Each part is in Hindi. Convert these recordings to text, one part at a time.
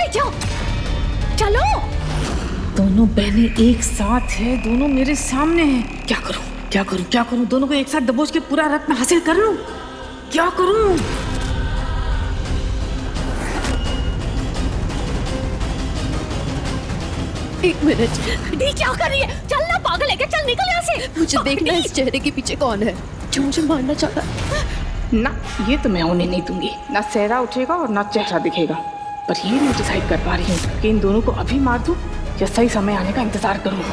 बैठ जाओ, चलो। दोनों बहनें एक साथ है, दोनों मेरे सामने हैं। क्या करूं क्या करूं क्या करूं? दोनों को एक साथ दबोच के पूरा रत्न हासिल कर लूं? क्या करूं? एक मिनट, दी क्या कर रही है? चल ना, पागल है क्या? चल निकल यहाँ से। मुझे देखना है इस चेहरे के पीछे कौन है जो मुझे मारना चाहता है। ना, ये तो मैं उन्हें नहीं दूंगी। ना चेहरा उठेगा और ना चेहरा दिखेगा। पर ये नहीं डिसाइड कर पा रही हूँ कि इन दोनों को अभी मार दूं या सही समय आने का इंतजार करूं।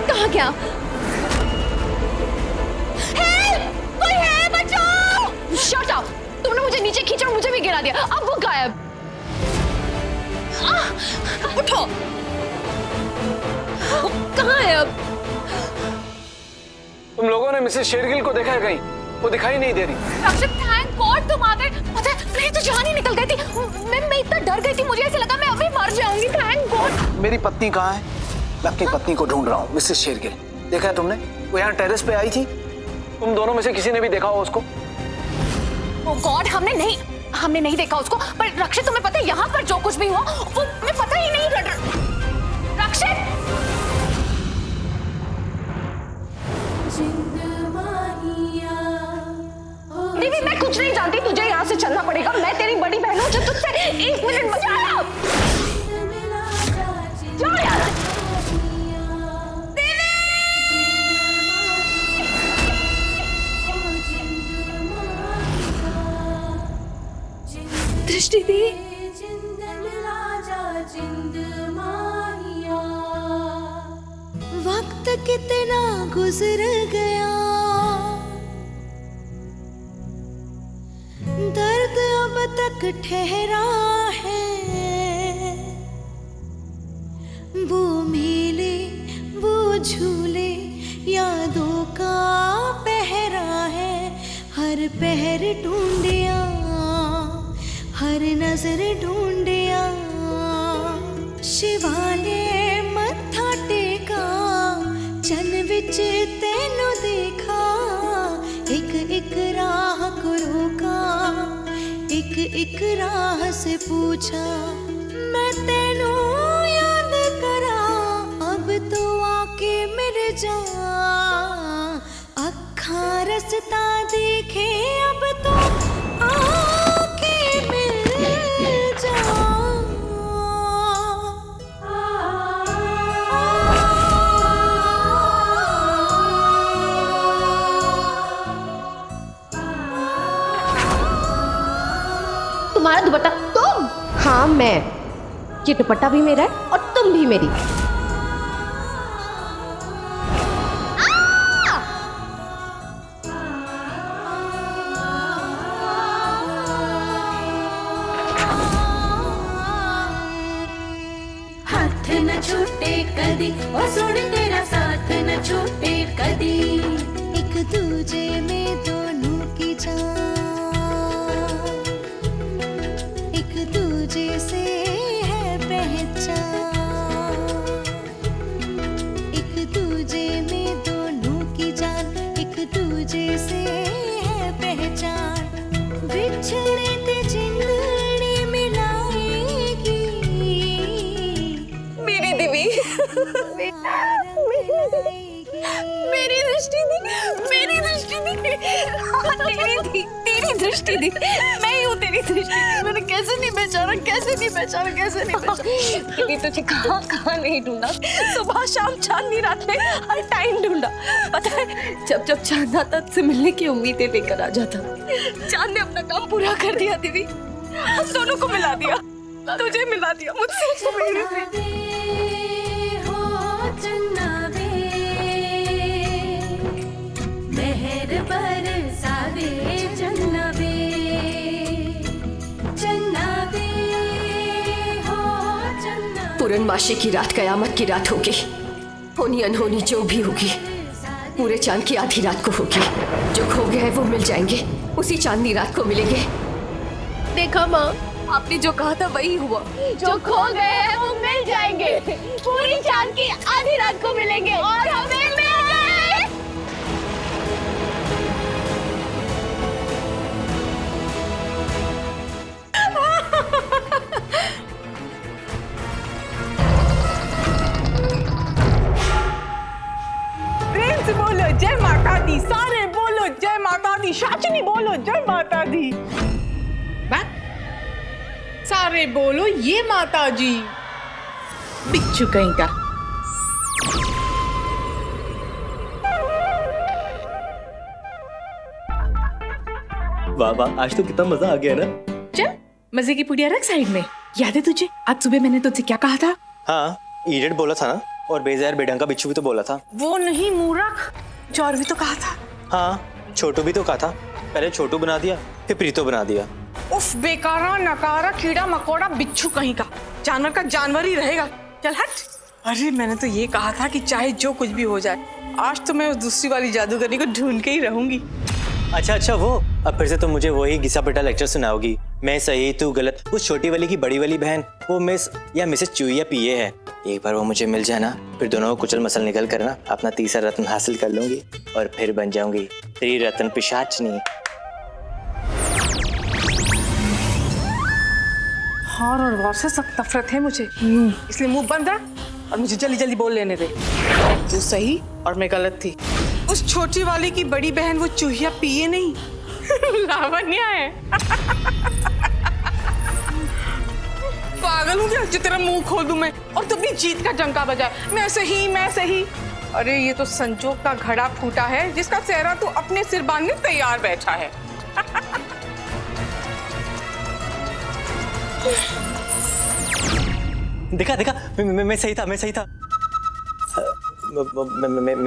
कहाँ गया? हेल्प! कोई है, बचाओ! Shut up! तुमने मुझे नीचे खींचा और मुझे भी गिरा दिया। अब वो गायब। उठो। वो कहाँ है अब? तुम लोगों ने मिसेस शेरगिल को देखा है कहीं? वो दिखाई नहीं दे रही। रक्षित, थैंक गॉड तुम आ गए। पता है, मेरी तो जान ही निकल गई थी। मैं इतना डर गई थी, मुझे ऐसा लगा मैं अभी मर जाऊंगी। Thank God. मेरी पत्नी कहाँ है? मैं अपनी पत्नी को ढूंढ रहा हूँ, मिसेस शेरगिल। देखा है तुमने? वो यहाँ टेरेस पे आई थी। तुम दोनों में से किसी ने भी देखा हो उसको? ओह गॉड, हमने नहीं देखा उसको। पर रक्षित, तुम्हें पता है यहाँ पर जो कुछ भी हुआ वो मैं पता ही नहीं। रक्षित! देवी, मैं कुछ नहीं जानती, तुझे यहाँ से चलना पड़ेगा। मैं तेरी बड़ी बहन हूँ जो तुझसे 1 मिनट बचा ला। जाओ यहाँ से। दृष्टि दी। वक्त कितना गुजर गया, दर्द अब तक ठहरा है। वो मेले, वो झूले यादों का पहरा है। हर पहर ढूंढिया, हर नजर ढूंढिया। शिवाले मत्था टेका, चन विच तेनू देखा। एक एक राह को रोका, एक एक राह से पूछा। मैं तेनू याद करा, अब तो आके मेरे जा। अखा रसता देखे, अब तो आके मिल जा। तुम्हारा दुपट्टा? तुम? हाँ मैं। ये दुपट्टा भी मेरा है और तुम भी मेरी। हाथ न छूटे कदी, ओ सुन तेरा साथ न छूटे कदी। एक दूजे में दोनों की जान, एक दूजे से है पहचान। एक दूजे में दोनों की जान, एक दूजे से है पहचान। बिछड़े ते जिंदड़ी मिलाएगी मेरी दिवी। मेरी दृष्टि दी, मेरी दृष्टि दी। तेरी दृष्टि दी। मैं ही हूँ तेरी दृष्टि दी। मैंने कैसे नहीं पहचाना, कैसे नहीं पहचाना, कैसे नहीं पहचाना। ये तुझे कहाँ कहाँ नहीं ढूंढा। सुबह शाम चांदनी रात में हर टाइम ढूंढा। पता है, जब जब चांद आता तुझसे मिलने की उम्मीदें लेकर आ जाता। चांद ने अपना काम पूरा कर दिया दीदी। हम दोनों को मिला दिया, तुझे मिला दिया मुझसे। मेहर बरसावे चन्ना वे, चन्ना वे। पूर्णमासी की रात कयामत की रात होगी। होनी अनहोनी जो भी होगी पूरे चांद की आधी रात को होगी। जो खो गया है वो मिल जाएंगे, उसी चांदनी रात को मिलेंगे। देखा माँ, आपने जो कहा था वही हुआ। जो खो गए हैं वो मिल जाएंगे, पूरी चांद की आधी रात को मिलेंगे और हमें मिल गए। प्रेम से बोलो जय माता दी, सारे बोलो जय माता दी, शाचनी बोलो जय माता दी। सारे बोलो ये माता जी। बिच्छू कहीं का। वाह वाह, आज तो कितना मजा आ गया ना। चल मजे की पुड़िया रख साइड में। याद है तुझे आज सुबह मैंने तुझसे क्या कहा था? हाँ, इडियट बोला था ना, और बेजार बेढंग का बिच्छू भी तो बोला था। वो नहीं मूर्ख, चोर भी तो कहा था। हाँ, छोटू भी तो कहा था। पहले छोटू बना दिया, फिर प्रीतो बना दिया। उफ, बेकारा नकारा कीड़ा मकोड़ा बिच्छू कहीं का। जानवर का जानवर ही रहेगा। चल हट। अरे मैंने तो ये कहा था कि चाहे जो कुछ भी हो जाए, आज तो मैं उस दूसरी वाली जादूगरी को ढूंढ के ही रहूंगी। अच्छा वो, अब फिर से तुम मुझे वही घिसा पिटा लेक्चर सुनाओगी। मैं सही तू गलत। उस छोटी वाली की बड़ी वाली बहन वो मिस या मिसेस चूहिया पीए है। एक बार वो मुझे मिल जाए ना, फिर दोनों को कुचल मसल निकल कर ना अपना तीसरा रत्न हासिल कर लूंगी और फिर बन जाऊंगी त्रिरत्न पिशाचनी। हार और वार से सख्त नफरत है मुझे, इसलिए मुंह बंद रख और मुझे जल्दी जल्दी बोल लेने दे। तू सही और मैं गलत थी। उस छोटी वाली की बड़ी बहन वो चूहिया पिए नहीं लावण्या है। पागल हूँ क्या जो तेरा मुंह खोल दूं मैं और तू अपनी जीत का डंका बजाए। मैं सही। अरे ये तो संजोग का घड़ा फूटा है जिसका सेहरा तू अपने सिर बांधने तैयार बैठा है। देखा मैं सही था।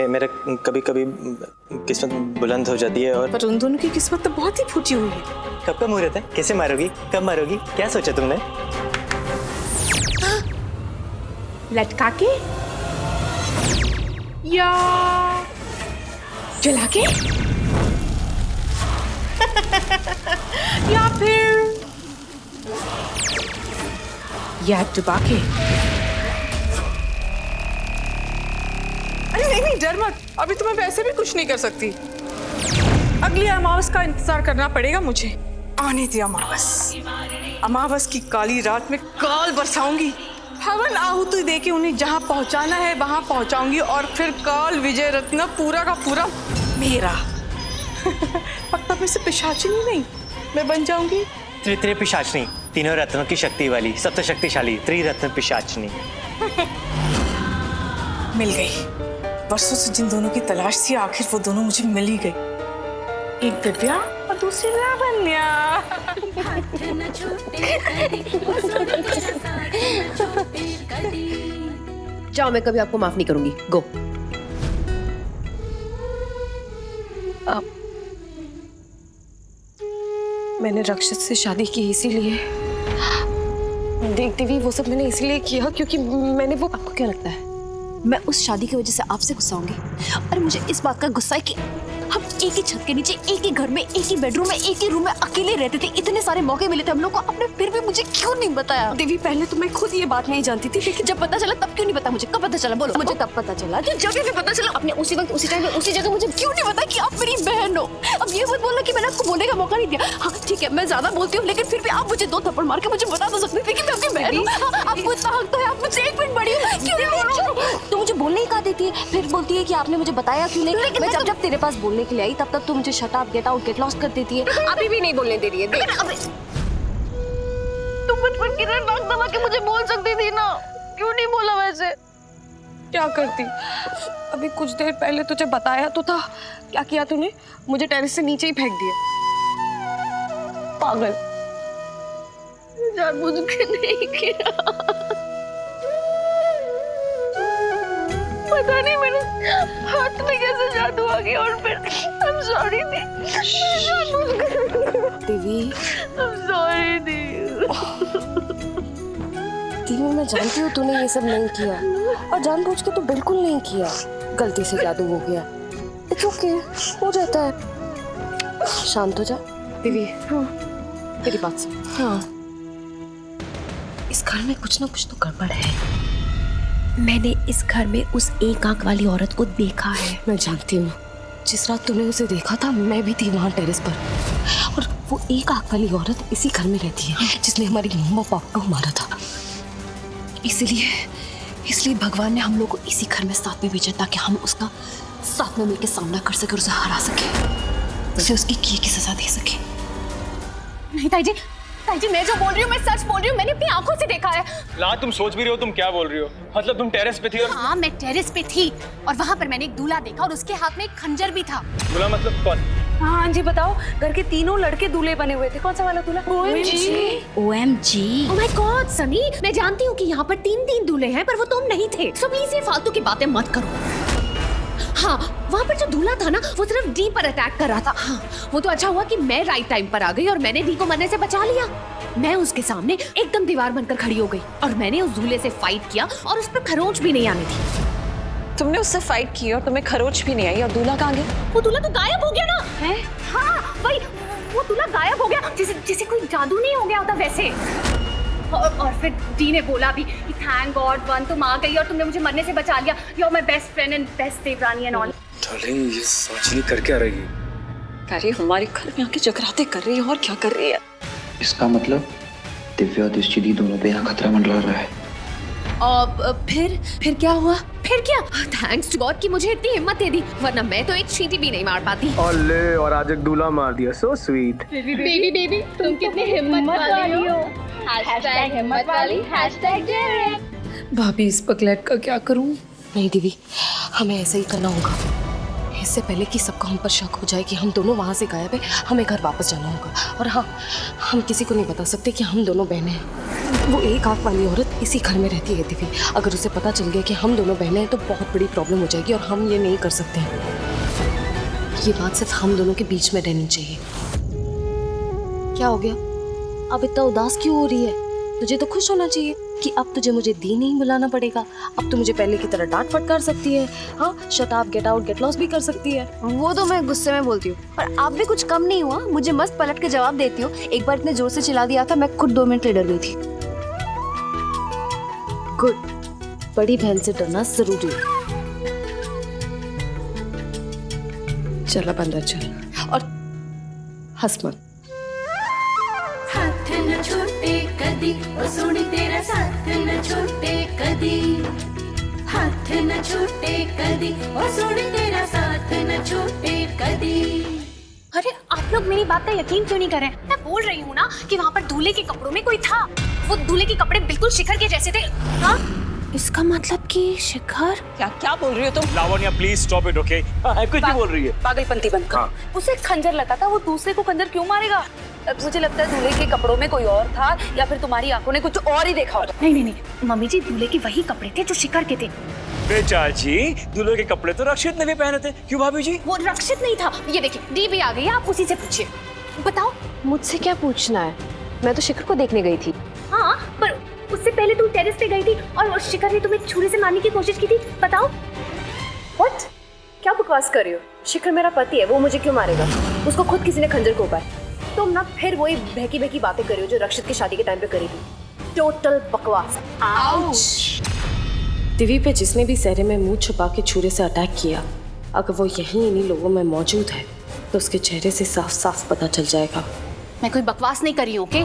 मेरा कभी कभी किस्मत बुलंद हो जाती है। और पर उन दोनों की किस्मत तो बहुत ही फूटी हुई है। कब का मुहूर्त है? कैसे मारोगी? कब मारोगी? क्या सोचा तुमने? लटका के या जला के या फिर या डुबा के। अरे नहीं डर मत, अभी तो मैं वैसे भी कुछ नहीं कर सकती। अगली अमावस का इंतजार करना पड़ेगा मुझे। आने दे अमावस की काली रात में काल बरसाऊंगी। हवन आहुति दे के उन्हें जहां पहुंचाना है वहां पहुंचाऊंगी और फिर काल विजय रत्न पूरा का पूरा मेरा। पक्का मैं से पिशाचिनी नहीं, मैं बन जाऊंगी त्रित्रि पिशाचनी, तीनों रत्नों की शक्ति वाली सबसे शक्तिशाली त्रिरत्न पिशाचनी। मिल गई। वर्षों से जिन दोनों की तलाश थी आखिर वो दोनों मुझे मिल ही गई। एक दिव्या और दूसरी लावण्या। जाओ, मैं कभी आपको माफ नहीं करूंगी। गो। मैंने रक्षित से शादी की इसीलिए। देख देवी, वो सब मैंने इसीलिए किया क्योंकि मैंने वो। आपको क्या लगता है मैं उस शादी की वजह से आपसे गुस्सा होंगी? अरे मुझे इस बात का गुस्सा है कि हम एक ही छत के नीचे, एक ही घर में, एक ही बेडरूम में, एक ही रूम में अकेले रहते थे। इतने सारे मौके मिले थे हम लोग को, आपने फिर भी मुझे क्यों नहीं बताया? देवी, पहले तो मैं खुद ये बात नहीं जानती थी, लेकिन जब पता चला तब क्यों नहीं बताया मुझे? कब पता चला बोलो? मुझे तब पता चला जब जगह पे पता चला। आपने उसी वक्त, उसी टाइम, उसी जगह मुझे क्यों नहीं बताया कि आप मेरी बहन हो? अब ये मत बोलना कि मैंने आपको बोलने का मौका नहीं दिया। हाँ ठीक है, मैं ज्यादा बोलती हूँ, लेकिन फिर भी आप मुझे 2 थप्पड़ मार के मुझे बता तो सकते थे कि मैं आपकी बहन हूँ। आपको इतना हक तो है, आप मुझसे 1 मिनट बड़ी हो। क्यों नहीं? तो मुझे बोलने ही कहा देती है, फिर बोलती है कि आपने मुझे बताया क्यों नहीं? लेकिन मैं जब तेरे पास बोलने के लिए आई तब तक तो मुझे shut up, get out, get lost कर देती है। अभी भी नहीं बोलने दे रही है। तुम बचपन की तरह नाक दबा के मुझे बोल सकती थी ना, क्यों नहीं बोला? वैसे क्या करती? अभी कुछ देर पहले तुझे बताया तो था। क्या किया तूने? मुझे टेरेस से नीचे ही फेंक दिया। पागल, जानबूझ के नहीं किया। पता नहीं मेरे हाथ में कैसे जादू आ गया और फिर I'm sorry the. Devi I'm sorry the. TV मैं जानती हूँ तूने ये सब नहीं किया और जानबूझ के तो बिल्कुल नहीं किया। गलती से जादू हो गया। इट्स ओके, हो जाता है। शांत हो जा दिव्य। मेरी बात सुन। हाँ, इस घर में कुछ ना कुछ तो गड़बड़ है। मैंने इस घर में उस एक आंख वाली औरत को देखा है। मैं जानती हूँ, जिस रात तूने उसे देखा था मैं भी थी वहाँ टेरेस पर, और वो एक आंख वाली औरत इसी घर में रहती है जिसने हमारी मम्मा पापा को मारा था। इसलिए भगवान ने हम लोग को इसी घर में साथ में भेजा ताकि हम उसका साथ में मिलकर सामना कर सके और उसे हरा सके, उसे उसकी किए की सजा दे सके। नहीं ताई जी, मैं जो बोल रही हूँ मैं सच बोल रही हूँ। मैंने अपनी आंखों से देखा है। ला, तुम सोच भी रही हो तुम क्या बोल रही हो? मतलब तुम टेरेस पे थी और? हाँ, मैं टेरेस पे थी और वहाँ पर मैंने एक दूल्हा देखा और उसके हाथ में एक खंजर भी था। दूल्हा मतलब कौन? हाँ जी बताओ, घर के तीनों लड़के दूल्हे बने हुए थे। कौन सा वाला दूल्हा? OMG। Oh my God, Sunny, मैं जानती हूँ कि यहाँ पर 3 दूल्हे हैं पर वो तुम नहीं थे। सो प्लीज ये फालतू की बातें मत करो। हाँ, वहाँ पर जो दूल्हा था ना वो सिर्फ डी पर अटैक कर रहा था। हाँ, वो तो अच्छा हुआ कि मैं राइट टाइम पर आ गई और मैंने डी को मरने से बचा लिया। मैं उसके सामने एकदम दीवार बनकर खड़ी हो गई और मैंने उस दूल्हे से फाइट किया और उस पर खरोंच भी नहीं आनी थी। तुमने उससे फाइट की और तुम्हें खरोच भी नहीं आई और दूल्हा कहाँ गया? वो दूल्हा तो गायब हो गया ना। है? हाँ, वही, वो दूल्हा गायब हो गया जैसे कोई जादू नहीं हो गया होता वैसे। और फिर डी ने बोला भी कि थैंक गॉड वन तुम आ गई और तुमने मुझे मरने से बचा लिया। You are my best friend and best देवरानी एंड ऑल। डार्लिंग, ये साचिनी कर क्या रही है? अरे हमारे घर में आके जगराते कर रही है और क्या कर रही है? इसका मतलब दिव्या और दृष्टि दोनों पे यहाँ खतरा मंडरा रहा है। फिर क्या हुआ? फिर क्या? थैंक्स टू गॉड कि मुझे इतनी हिम्मत दे दी, वरना मैं तो एक चींटी भी नहीं मार पाती। और आज एक दूल्हा मार दिया। So sweet. बेबी तुम कितनी हिम्मत वाली हो। हिम्मत वाली भाभी, इस पगलेट का क्या करूं? नहीं दीदी, हमें ऐसा ही करना होगा। इससे पहले कि सबको हम पर शक हो जाए कि हम दोनों वहाँ से गायब है, हमें घर वापस जाना होगा। और हाँ, हम किसी को नहीं बता सकते कि हम दोनों बहनें हैं। वो एक आंख वाली औरत इसी घर में रहती है दीदी। अगर उसे पता चल गया कि हम दोनों बहनें हैं तो बहुत बड़ी प्रॉब्लम हो जाएगी और हम ये नहीं कर सकते। ये बात सिर्फ हम दोनों के बीच में रहनी चाहिए। क्या हो गया? अब इतना उदास क्यों हो रही है? तुझे तो खुश होना चाहिए कि अब तुझे मुझे दी नहीं बुलाना पड़ेगा। अब तो मुझे पहले की तरह डांट फटकार सकती है। हाँ, shut up, get out, get lost भी कर सकती है। वो तो मैं गुस्से में बोलती हूँ, पर आप भी कुछ कम नहीं हुआ। मुझे मस्त पलट के जवाब देती हो। एक बार इतने जोर से चिल्ला दिया था, मैं खुद 2 मिनट ले डर गई थी। गुड, बड़ी बहन से डरना जरूरी है। चल अब अंदर चल और हंस मत। हाथ न छूटे कदी ओ सोनी तेरा साथ न छूटे कदी। हाथ न छूटे कदी ओ सोनी तेरा साथ न छूटे कदी। अरे आप लोग मेरी बात का यकीन क्यों नहीं कर रहे? मैं बोल रही हूँ ना कि वहाँ पर दूल्हे के कपड़ों में कोई था। वो दूल्हे के कपड़े बिल्कुल शिखर के जैसे थे। हाँ, इसका मतलब कि शिखर। क्या बोल रही हो तुम? Lavanya, please stop it, okay? कुछ भी बोल रही है। पागलपंती बंद कर। उसे खंजर लगा था, वो दूसरे को खंजर क्यों मारेगा? मुझे लगता है दूल्हे के कपड़ों में कोई और था या फिर तुम्हारी आंखों ने कुछ और ही देखा होगा। नहीं, मम्मी जी, दूल्हे के वही कपड़े थे जो शिखर के थे। चाची, दूल्हे के कपड़े तो रक्षित ने भी पहने थे। क्यों भाभी जी? वो रक्षित नहीं था। ये देखिए, डी भी आ गई, आप उसी से पूछिए। बताओ। मुझसे क्या पूछना है? मैं तो शिखर को देखने गई थी। हाँ, पर उससे पहले तुम टेरेस पे गई थी और शिखर ने तुम्हें छुरी से मारने की कोशिश की थी। बताओ। व्हाट? क्या बकवास कर रही हो? शिखर मेरा पति है, वो मुझे क्यों मारेगा? उसको खुद किसी ने खंजर को पाया। तुम ना फिर वही बहकी बातें कर रही हो जो रक्षित की शादी के टाइम पे करी थी। टोटल बकवास। आउच। दिव्य पे जिसने भी सहरे में मुंह छुपा के छुरे से अटैक किया, अगर वो यहीं इन्हीं लोगों में मौजूद है तो उसके चेहरे से साफ साफ पता चल जाएगा। मैं कोई बकवास नहीं कर रही हूँ, ओके?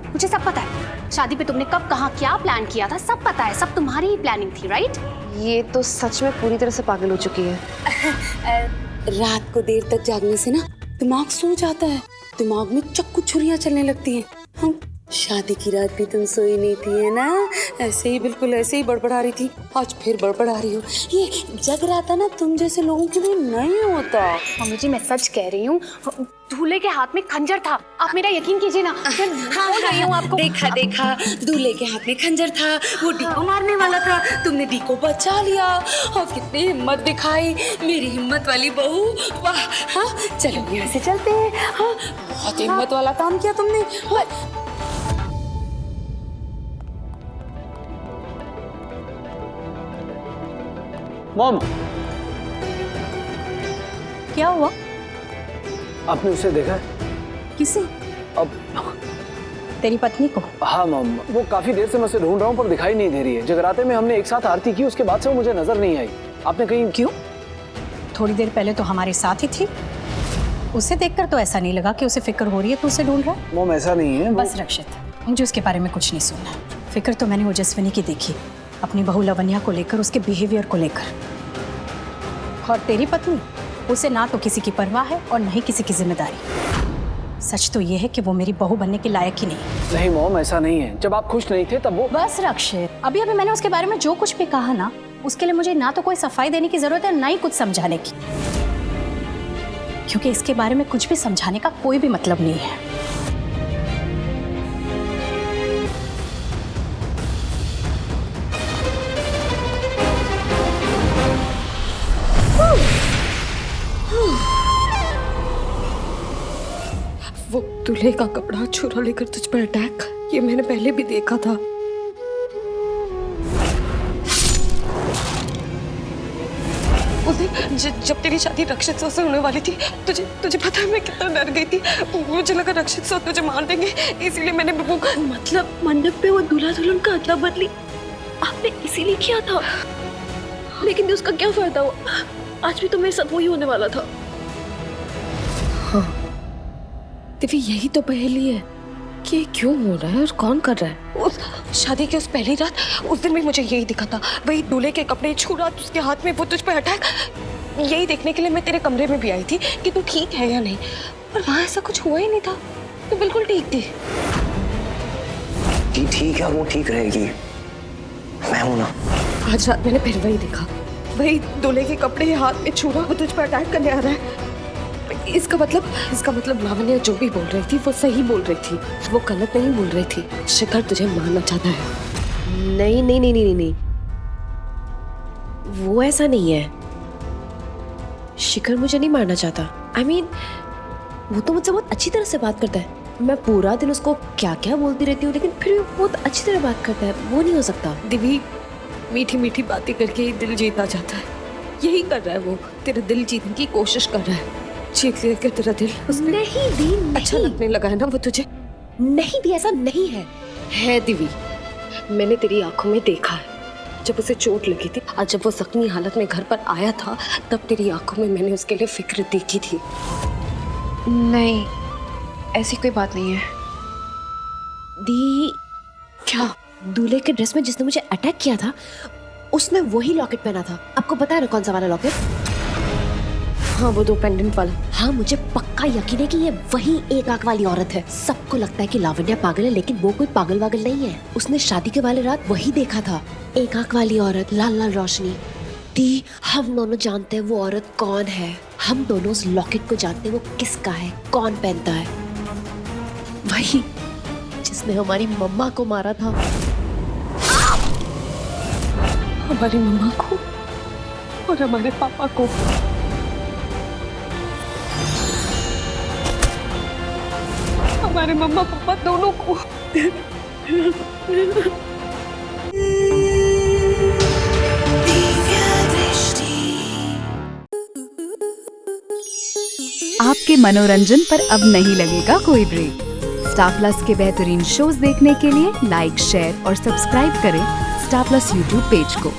मुझे सब पता है। शादी पे तुमने कब कहाँ क्या प्लान किया था सब पता है। सब तुम्हारी ही प्लानिंग थी, राइट? ये तो सच में पूरी तरह से पागल हो चुकी है। रात को देर तक जागने से ना दिमाग सो जाता है, दिमाग में चक्कू छुरियां चलने लगती हैं। हम शादी की रात भी तुम सोई नहीं थी, है ना? ऐसे ही, बिल्कुल ऐसे ही बड़बड़ा रही थी। आज फिर बड़बड़ा रही हो। ये जग रहा था ना, तुम जैसे लोगों के लिए नहीं होता। मम्मी जी, मैं सच कह रही हूँ, दूल्हे के हाथ में खंजर था। आप मेरा यकीन कीजिए ना। मैं बोल रही हूँ आपको। देखा, दूल्हे के हाथ में खंजर था, वो डी को मारने वाला था, तुमने डी को बचा लिया। और कितनी हिम्मत दिखाई मेरी हिम्मत वाली बहू। वाह। हाँ, चलो यहाँ से चलते हैं। हाँ, बहुत हिम्मत वाला काम किया तुमने। मॉम, क्या हुआ? आपने उसे देखा है? किसे? अब तेरी पत्नी को? हाँ मॉम, वो काफी देर से मैं उसे ढूंढ रहा हूँ पर दिखाई नहीं दे रही है। जगराते में हमने एक साथ आरती की, उसके बाद से वो मुझे नजर नहीं आई। आपने कहीं? क्यों? थोड़ी देर पहले तो हमारे साथ ही थी। उसे देखकर तो ऐसा नहीं लगा कि उसे फिक्र हो रही है तो उसे ढूंढ रहा है। मॉम ऐसा नहीं है। बस रक्षित, मुझे उसके बारे में कुछ नहीं सुनना। फिक्र तो मैंने ओजस्विनी की देखी, अपनी बहू लवन्या को लेकर, उसके बिहेवियर को लेकर। और तेरी पत्नी, उसे ना तो किसी की परवाह है और न ही किसी की जिम्मेदारी। सच तो ये है कि वो मेरी बहू बनने के लायक ही नहीं। नहीं मॉम, ऐसा नहीं है। जब आप खुश नहीं थे तब वो। बस रक्षित, अभी अभी मैंने उसके बारे में जो कुछ भी कहा ना, उसके लिए मुझे ना तो कोई सफाई देने की जरूरत है, ना ही कुछ समझाने की, क्योंकि इसके बारे में कुछ भी समझाने का कोई भी मतलब नहीं है। वो दूल्हे का कपड़ा छुरा लेकर तुझ पर अटैक, ये मैंने पहले भी देखा था। उस दिन जब तेरी शादी रक्षित सौ से होने वाली थी, तुझे पता है मैं कितना डर गई थी। मुझे लगा रक्षित सौ तुझे मार देंगे, इसीलिए मैंने वो मतलब मंडप पे वो दूल्हा दुल्हन का अदला बदली आपने इसीलिए किया था। लेकिन उसका क्या फायदा हुआ? आज भी तो मेरे साथ वही होने वाला था। हाँ दिव्य, यही तो पहेली है कि ये क्यों हो रहा है और कौन कर रहा है। उस शादी की उस पहली रात, उस दिन भी मुझे यही दिखा था, वही दूल्हे के कपड़े छुरा, उसके हाथ में वो तुझ पे अटैक। यही देखने के लिए मैं तेरे कमरे में भी आई थी कि तू ठीक है या नहीं, पर वहाँ ऐसा कुछ हुआ ही नहीं था। तू बिल्कुल ठीक थी। जी ठीक है और वो ठीक रहेगी। मैं हूं ना। आज रात मैंने फिर वही देखा, वही दूल्हे के कपड़े हाथ में छुरा, वो तुझ पर अटैक करने आ रहा है। इसका मतलब लावण्या जो भी बोल रही थी वो सही बोल रही थी, वो गलत नहीं बोल रही थी। शिखर तुझे मारना चाहता है। नहीं नहीं नहीं नहीं नहीं, वो ऐसा नहीं है। शिखर मुझे नहीं मारना चाहता। I mean, वो तो मुझसे बहुत अच्छी तरह से बात करता है। मैं पूरा दिन उसको क्या क्या बोलती रहती हूँ, लेकिन फिर भी बहुत अच्छी तरह बात करता है। वो नहीं हो सकता। दिव्य, मीठी मीठी बातें करके ही दिल जीतना चाहता है। यही कर रहा है वो, तेरा दिल जीतने की कोशिश कर रहा है। जीत लिया क्या तेरा दिल उसने? नहीं दी, नहीं। अच्छा लगने लगा है ना वो तुझे? नहीं दी, ऐसा नहीं है। है दिव्य, मैंने तेरी आंखों में देखा है जब उसे चोट लगी थी, और जब वो जख्मी हालत में घर पर आया था, तब तेरी आंखों में मैंने उसके लिए फिक्र देखी थी। नहीं, ऐसी कोई बात नहीं है। दी क्या? दूल्हे के ड्रेस में जिसने मुझे अटैक किया था, उसने वही लॉकेट पहना था। आपको पता है ना कौन सा वाला लॉकेट? हाँ, वो 2 पेंडेंट वाला। हाँ, मुझे पक्का यकीन है कि ये वही एक आंख वाली औरत है। सबको लगता है कि लावण्या पागल है, लेकिन वो कोई पागल वागल नहीं है। उसने शादी के वाले रात वही देखा था, एक आंख वाली औरत, लाल लाल रोशनी। दी, हम दोनों जानते हैं वो औरत कौन है। हम दोनों उस लॉकेट को जानते हैं, वो किसका है, कौन पहनता है। वही जिसने हमारी मम्मा को मारा था। हमारी मम्मा को और हमारे पापा को। हमारे मम्मा पापा दोनों को। आपके मनोरंजन पर अब नहीं लगेगा कोई ब्रेक। स्टार प्लस के बेहतरीन शोज देखने के लिए लाइक, शेयर और सब्सक्राइब करें स्टार प्लस यूट्यूब पेज को।